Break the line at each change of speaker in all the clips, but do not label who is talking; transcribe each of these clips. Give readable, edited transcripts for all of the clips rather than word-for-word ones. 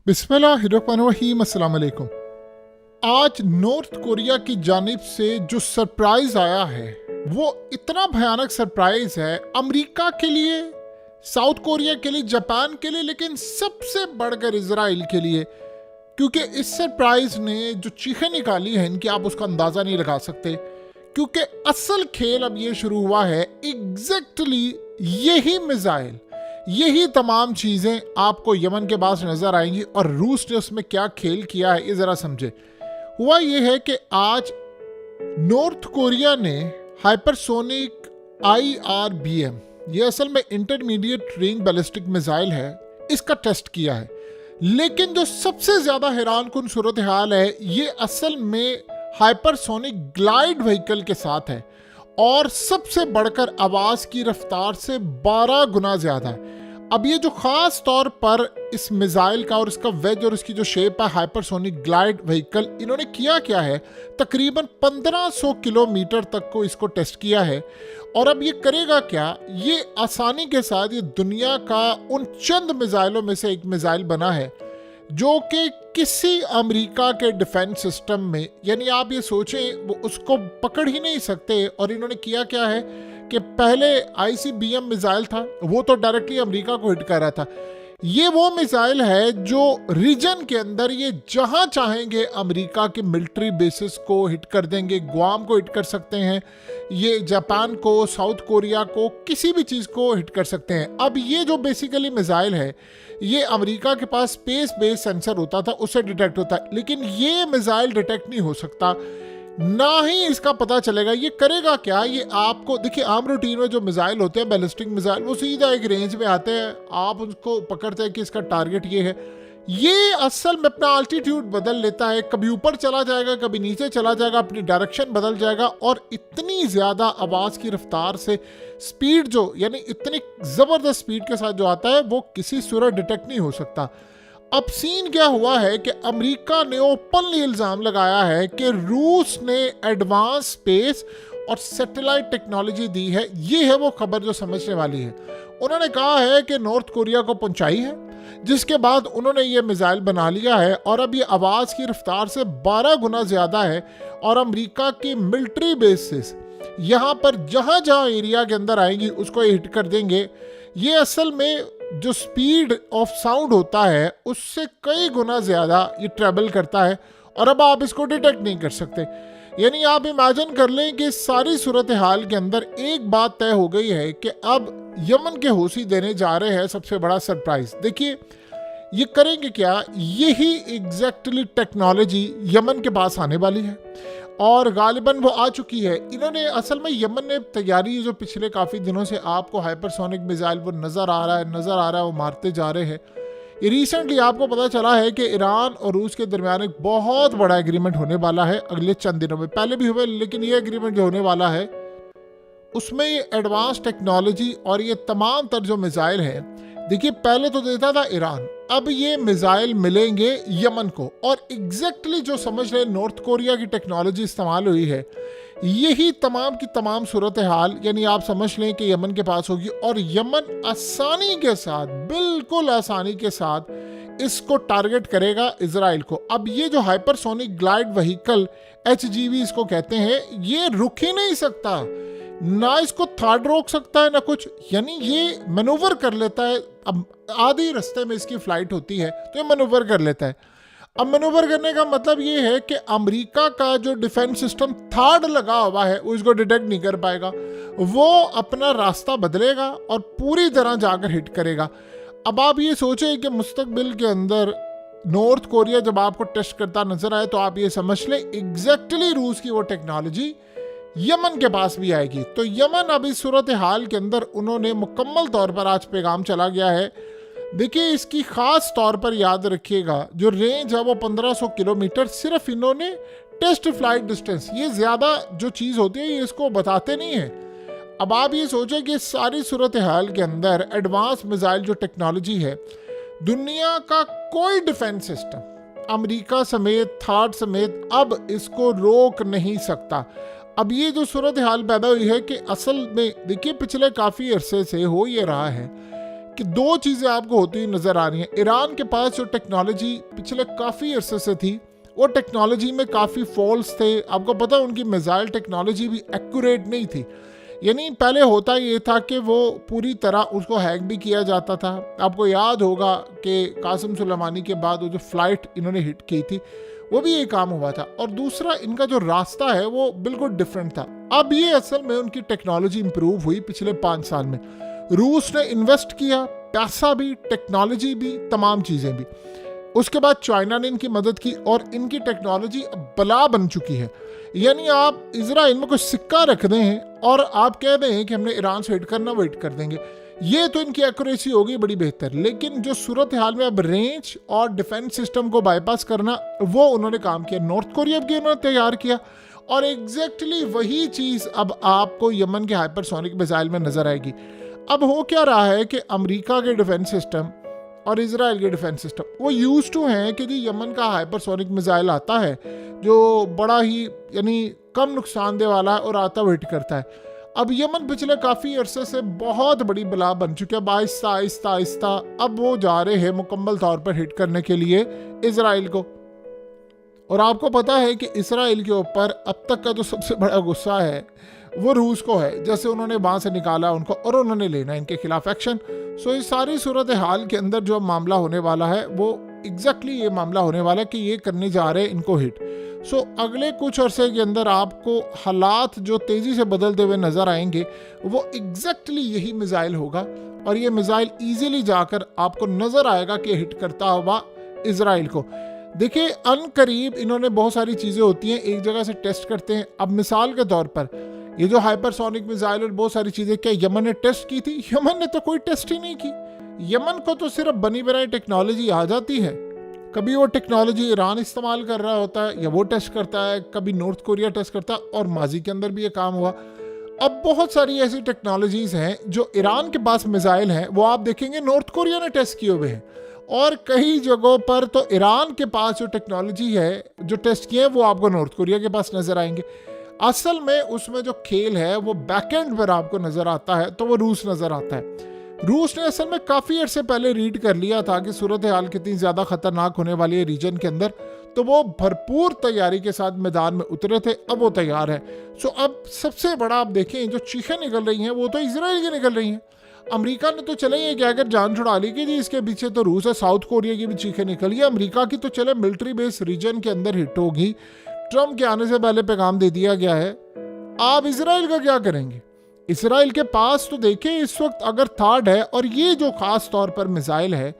बिस्मिल्लाहिर्रहमानिर्रहीम, अस्सलाम वालेकुम। आज नॉर्थ कोरिया की जानिब से जो सरप्राइज आया है वो इतना भयानक सरप्राइज है अमेरिका के लिए, साउथ कोरिया के लिए, जापान के लिए, लेकिन सबसे बढ़कर इजराइल के लिए, क्योंकि इस सरप्राइज ने जो चीखें निकाली हैं इनकी आप उसका अंदाज़ा नहीं लगा सकते। क्योंकि असल खेल अब ये शुरू हुआ है। एग्जैक्टली यही मिसाइल, यही तमाम चीज़ें आपको यमन के पास नज़र आएंगी और रूस ने उसमें क्या खेल किया है ये ज़रा समझे। हुआ ये है कि आज नॉर्थ कोरिया ने हाइपरसोनिक IRBM, ये असल में इंटरमीडिएट रेंज बैलिस्टिक मिसाइल है, इसका टेस्ट किया है। लेकिन जो सबसे ज़्यादा हैरान कुन सूरत हाल है ये असल में हाइपरसोनिक ग्लाइड व्हीकल के साथ है और सबसे बढ़कर आवाज़ की रफ्तार से 12 गुना ज़्यादा है। अब ये जो ख़ास तौर पर इस मिसाइल का और इसका वेज और इसकी जो शेप है हाइपरसोनिक ग्लाइड व्हीकल, इन्होंने किया क्या है, तकरीबन 1500 किलोमीटर तक को इसको टेस्ट किया है। और अब ये करेगा क्या, ये आसानी के साथ ये दुनिया का उन चंद मिसाइलों में से एक मिसाइल बना है जो कि किसी अमेरिका के डिफेंस सिस्टम में, यानी आप ये सोचें वो उसको पकड़ ही नहीं सकते। और इन्होंने किया क्या है कि पहले ICBM मिसाइल था, वो तो डायरेक्टली अमेरिका को हिट कर रहा था। ये वो मिसाइल है जो रीजन के अंदर ये जहां चाहेंगे अमेरिका के मिलिट्री बेसिस को हिट कर देंगे, गुआम को हिट कर सकते हैं, ये जापान को, साउथ कोरिया को, किसी भी चीज़ को हिट कर सकते हैं। अब ये जो बेसिकली मिसाइल है ये अमेरिका के पास स्पेस बेस्ड सेंसर होता था, उससे डिटेक्ट होता है, लेकिन ये मिसाइल डिटेक्ट नहीं हो सकता, ना ही इसका पता चलेगा। ये करेगा क्या, ये आपको देखिए, आम रूटीन में जो मिसाइल होते हैं बैलिस्टिक मिसाइल, वो सीधा एक रेंज में आते हैं, आप उसको पकड़ते हैं कि इसका टारगेट ये है। ये असल में अपना अल्टीट्यूड बदल लेता है, कभी ऊपर चला जाएगा, कभी नीचे चला जाएगा, अपनी डायरेक्शन बदल जाएगा और इतनी ज़्यादा आवाज़ की रफ्तार से स्पीड जो, यानी इतनी ज़बरदस्त स्पीड के साथ जो आता है वो किसी सूरत डिटेक्ट नहीं हो सकता। अब सीन क्या हुआ है कि अमेरिका ने ओपनली इल्ज़ाम लगाया है कि रूस ने एडवांस स्पेस और सैटेलाइट टेक्नोलॉजी दी है। ये है वो खबर जो समझने वाली है। उन्होंने कहा है कि नॉर्थ कोरिया को पहुंचाई है, जिसके बाद उन्होंने ये मिसाइल बना लिया है और अब ये आवाज़ की रफ्तार से 12 गुना ज़्यादा है और अमेरिका की मिलिट्री बेसिस यहाँ पर जहाँ जहाँ एरिया के अंदर आएंगी उसको ये हिट कर देंगे। ये असल में जो स्पीड ऑफ साउंड होता है उससे कई गुना ज़्यादा ये ट्रैवल करता है और अब आप इसको डिटेक्ट नहीं कर सकते। यानी आप इमेजिन कर लें कि सारी सूरत हाल के अंदर एक बात तय हो गई है कि अब यमन के हौसी देने जा रहे हैं सबसे बड़ा सरप्राइज। देखिए ये करेंगे क्या, यही एग्जैक्टली टेक्नोलॉजी यमन के पास आने वाली है और गालिबन वो आ चुकी है। इन्होंने असल में यमन ने तैयारी जो पिछले काफ़ी दिनों से आपको हाइपरसोनिक मिसाइल वो नज़र आ रहा है, वो मारते जा रहे हैं। रिसेंटली आपको पता चला है कि ईरान और रूस के दरमियान एक बहुत बड़ा एग्रीमेंट होने वाला है अगले चंद दिनों में। पहले भी हुए, लेकिन ये एग्रीमेंट जो होने वाला है उसमें ये एडवांस टेक्नोलॉजी और ये तमाम तर जो मिसाइल हैं, देखिए पहले तो देता था ईरान, अब ये मिसाइल मिलेंगे यमन को। और एग्जैक्टली जो समझ रहे नॉर्थ कोरिया की टेक्नोलॉजी इस्तेमाल हुई है, यही तमाम की तमाम सूरत हाल, यानी आप समझ लें कि यमन के पास होगी और यमन आसानी के साथ, बिल्कुल आसानी के साथ इसको टारगेट करेगा इजराइल को। अब ये जो हाइपरसोनिक ग्लाइड व्हीकल HGV इसको कहते हैं, ये रुक ही नहीं सकता, ना इसको थर्ड रोक सकता है ना कुछ, यानी ये मैनूवर कर लेता है। अब आधी रास्ते में इसकी फ्लाइट होती है तो ये मैनूवर कर लेता है। अब मैनूवर करने का मतलब ये है कि अमेरिका का जो डिफेंस सिस्टम थर्ड लगा हुआ है वो इसको डिटेक्ट नहीं कर पाएगा, वो अपना रास्ता बदलेगा और पूरी तरह जाकर हिट करेगा। अब आप ये सोचें कि मुस्तकबिल के अंदर नॉर्थ कोरिया जब आपको टेस्ट करता नजर आए तो आप ये समझ लें एग्जैक्टली रूस की वो टेक्नोलॉजी यमन के पास भी आएगी। तो यमन अब इस सूरत हाल के अंदर उन्होंने मुकम्मल तौर पर आज पैगाम चला गया है। देखिए इसकी ख़ास तौर पर याद रखिएगा, जो रेंज है वो 1500 किलोमीटर, सिर्फ इन्होंने टेस्ट फ्लाइट डिस्टेंस, ये ज़्यादा जो चीज़ होती है ये इसको बताते नहीं हैं। अब आप ये सोचें कि सारी सूरत हाल के अंदर एडवांस मिसाइल जो टेक्नोलॉजी है, दुनिया का कोई डिफेंस सिस्टम अमेरिका समेत, थर्ड समेत, अब इसको रोक नहीं सकता। अब ये जो सूरत हाल पैदा हुई है कि असल में देखिए पिछले काफ़ी अरसे से हो ये रहा है कि दो चीज़ें आपको होती हुई नज़र आ रही हैं। ईरान के पास जो टेक्नोलॉजी पिछले काफ़ी अरसे से थी, वो टेक्नोलॉजी में काफ़ी फॉल्स थे। आपको पता है उनकी मिसाइल टेक्नोलॉजी भी एक्यूरेट नहीं थी। यानी पहले होता ये था कि वो पूरी तरह उसको हैक भी किया जाता था। आपको याद होगा कि कासिम सुलेमानी के बाद वो जो फ्लाइट इन्होंने हिट की थी, वो भी ये काम हुआ था। और दूसरा, इनका जो रास्ता है वो बिल्कुल डिफरेंट था। अब ये असल में उनकी टेक्नोलॉजी इंप्रूव हुई पिछले 5 साल में। रूस ने इन्वेस्ट किया, पैसा भी, टेक्नोलॉजी भी, तमाम चीज़ें भी। उसके बाद चाइना ने इनकी मदद की और इनकी टेक्नोलॉजी बला बन चुकी है। यानी आप इजराइल में कुछ सिक्का रख दें और आप कह दें कि हमने ईरान से हिट करना, वो हिट कर देंगे। ये तो इनकी एक्यूरेसी होगी बड़ी बेहतर, लेकिन जो सूरत हाल में अब रेंज और डिफेंस सिस्टम को बाईपास करना, वो उन्होंने काम किया। नॉर्थ कोरिया भी उन्होंने तैयार किया और एग्जैक्टली वही चीज़ अब आपको यमन के हाइपरसोनिक मिसाइल में नजर आएगी। अब हो क्या रहा है कि अमेरिका के डिफेंस सिस्टम और इजराइल के डिफेंस सिस्टम वो यूज टू हैं कि जी यमन का हाइपरसोनिक मिसाइल आता है जो बड़ा ही यानी कम नुकसानदेह वाला है और आता हुआ हिट करता है। अब यमन पिछले काफ़ी अरसे से बहुत बड़ी बला बन चुका है। आहिस्ता आहिस्ता आहिस्ता अब वो जा रहे हैं मुकम्मल तौर पर हिट करने के लिए इजराइल को। और आपको पता है कि इजराइल के ऊपर अब तक का जो सबसे बड़ा गुस्सा है वो रूस को है। जैसे उन्होंने वहाँ से निकाला उनको और उन्होंने लेना इनके खिलाफ एक्शन। सो इस सारी सूरत हाल के अंदर जो मामला होने वाला है वो एग्जैक्टली ये मामला होने वाला है कि ये करने जा रहे हैं इनको हिट। सो अगले कुछ अरसे के अंदर आपको हालात जो तेज़ी से बदलते हुए नज़र आएंगे वो एग्जैक्टली यही मिसाइल होगा। और ये मिसाइल ईजिली जाकर आपको नज़र आएगा कि हिट करता हुआ इजराइल को। देखिए अनकरीब इन्होंने बहुत सारी चीज़ें होती हैं एक जगह से टेस्ट करते हैं। अब मिसाल के तौर पर ये जो हाइपरसोनिक मिसाइल और बहुत सारी चीज़ें क्या यमन ने टेस्ट की थी? यमन ने तो कोई टेस्ट ही नहीं की। यमन को तो सिर्फ बनी बनाई टेक्नोलॉजी आ जाती है। कभी वो टेक्नोलॉजी ईरान इस्तेमाल कर रहा होता है या वो टेस्ट करता है, कभी नॉर्थ कोरिया टेस्ट करता है, और माजी के अंदर भी ये काम हुआ। अब बहुत सारी ऐसी टेक्नोलॉजीज़ हैं जो ईरान के पास मिसाइल हैं, वो आप देखेंगे नॉर्थ कोरिया ने टेस्ट किए हुए हैं। और कई जगहों पर तो ईरान के पास जो टेक्नोलॉजी है, जो टेस्ट किए हैं, वो आपको नॉर्थ कोरिया के पास नज़र आएंगे। असल में उसमें जो खेल है वो बैकएंड पर आपको नज़र आता है तो वो रूस नज़र आता है। रूस ने असल में काफ़ी अर्से पहले रीड कर लिया था कि सूरत हाल कितनी ज़्यादा ख़तरनाक होने वाली है रीजन के अंदर, तो वो भरपूर तैयारी के साथ मैदान में उतरे थे। अब वो तैयार है। सो अब सबसे बड़ा आप देखें जो चीखें निकल रही हैं वो तो इजराइल की निकल रही हैं। अमेरिका ने तो चले ये क्या कर जान छुड़ा ली कि जी इसके पीछे तो रूस है। साउथ कोरिया की भी चीखें निकली है। अमेरिका की तो चले मिलिट्री बेस रीजन के अंदर हिट होगी। ट्रम्प के आने से पहले पैगाम दे दिया गया है। आप इजराइल का क्या करेंगे? इजराइल के पास तो देखिए इस वक्त अगर थार्ड है, और ये जो खास तौर पर मिसाइल है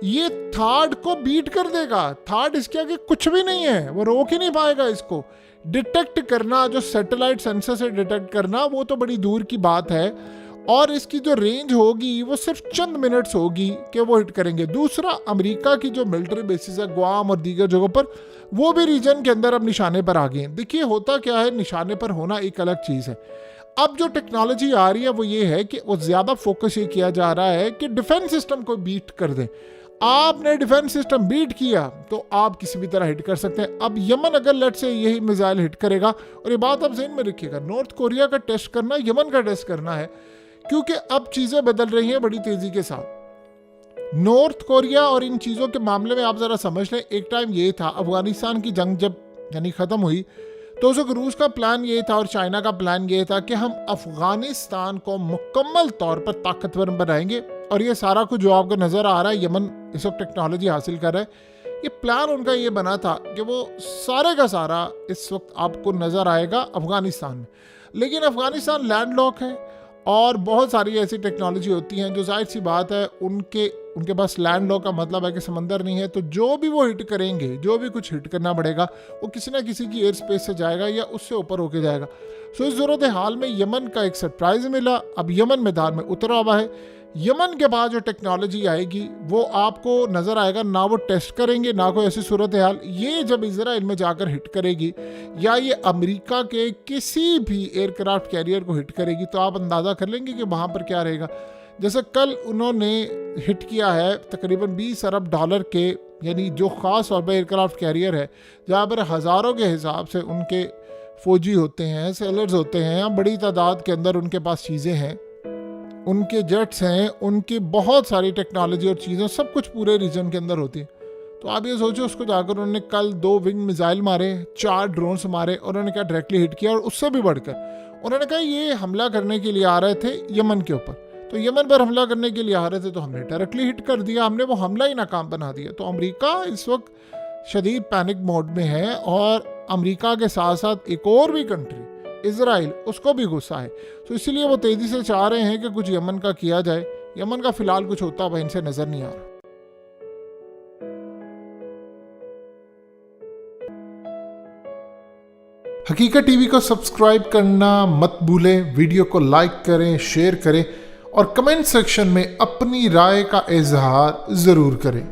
ये थार्ड को बीट कर देगा। थार्ड इसके आगे कुछ भी नहीं है, वो रोक ही नहीं पाएगा इसको। डिटेक्ट करना, जो सैटेलाइट सेंसर से डिटेक्ट करना, वो तो बड़ी दूर की बात है। और इसकी जो रेंज होगी वो सिर्फ चंद मिनट्स होगी कि वो हिट करेंगे। दूसरा, अमेरिका की जो मिलिट्री बेसिस है ग्वाम और दीगर जगहों पर, वो भी रीजन के अंदर अब निशाने पर आ गए हैं। देखिए होता क्या है, निशाने पर होना एक अलग चीज़ है। अब जो टेक्नोलॉजी आ रही है वो ये है कि वो ज़्यादा फोकस ये किया जा रहा है कि डिफेंस सिस्टम को बीट कर दें। आपने डिफेंस सिस्टम बीट किया तो आप किसी भी तरह हिट कर सकते हैं। अब यमन अगर लेट से यही मिसाइल हिट करेगा, और ये बात आप ज़हन में रखिएगा, नॉर्थ कोरिया का टेस्ट करना यमन का टेस्ट करना है, क्योंकि अब चीज़ें बदल रही हैं बड़ी तेज़ी के साथ। नॉर्थ कोरिया और इन चीज़ों के मामले में आप ज़रा समझ लें, एक टाइम ये था, अफगानिस्तान की जंग जब यानी ख़त्म हुई तो उस वक्त रूस का प्लान ये था और चाइना का प्लान ये था कि हम अफगानिस्तान को मुकम्मल तौर पर ताकतवर बनाएंगे। और ये सारा कुछ जो आपको नज़र आ रहा है, यमन इस वक्त टेक्नोलॉजी हासिल कर रहा है, ये प्लान उनका ये बना था कि वो सारे का सारा इस वक्त आपको नज़र आएगा अफगानिस्तान में। लेकिन अफगानिस्तान लैंडलॉक है और बहुत सारी ऐसी टेक्नोलॉजी होती हैं जो जाहिर सी बात है उनके पास लैंडलॉक का मतलब है कि समंदर नहीं है। तो जो भी वो हिट करेंगे, जो भी कुछ हिट करना पड़ेगा, वो किसी ना किसी की एयर स्पेस से जाएगा या उससे ऊपर होके जाएगा। सो इस सूरत हाल में यमन का एक सरप्राइज मिला। अब यमन मैदान में उतरा हुआ है। यमन के बाद जो टेक्नोलॉजी आएगी वो आपको नज़र आएगा, ना वो टेस्ट करेंगे ना कोई ऐसी सूरत हाल। ये जब इजराइल में जाकर हिट करेगी या ये अमेरिका के किसी भी एयरक्राफ्ट कैरियर को हिट करेगी, तो आप अंदाज़ा कर लेंगे कि वहाँ पर क्या रहेगा। जैसे कल उन्होंने हिट किया है तकरीबन $20 अरब के, यानी जो ख़ास तौर पर एयरक्राफ्ट कैरियर है जहाँ पर हज़ारों के हिसाब से उनके फ़ौजी होते हैं, सेलर्स होते हैं, बड़ी तादाद के अंदर उनके पास चीज़ें हैं। उनके जेट्स हैं, उनकी बहुत सारी टेक्नोलॉजी और चीज़ें सब कुछ पूरे रीजन के अंदर होती है। तो आप ये सोचो, उसको जाकर उन्होंने कल 2 विंग मिसाइल मारे, 4 ड्रोन्स मारे और उन्होंने क्या डायरेक्टली हिट किया। और उससे भी बढ़कर उन्होंने कहा ये हमला करने के लिए आ रहे थे यमन के ऊपर, तो यमन पर हमला करने के लिए आ रहे थे तो हमने डायरेक्टली हिट कर दिया, हमने वो हमला ही नाकाम बना दिया। तो अमेरिका इस वक्त शदीद पैनिक मोड में है और अमेरिका के साथ साथ एक और भी कंट्री इजराइल, उसको भी गुस्सा है। तो इसीलिए वो तेज़ी से चाह रहे हैं कि कुछ यमन का किया जाए। यमन का फिलहाल कुछ होता हुआ इनसे नज़र नहीं आ रहा। हकीकत टीवी को सब्सक्राइब करना मत भूलें, वीडियो को लाइक करें, शेयर करें और कमेंट सेक्शन में अपनी राय का इजहार ज़रूर करें।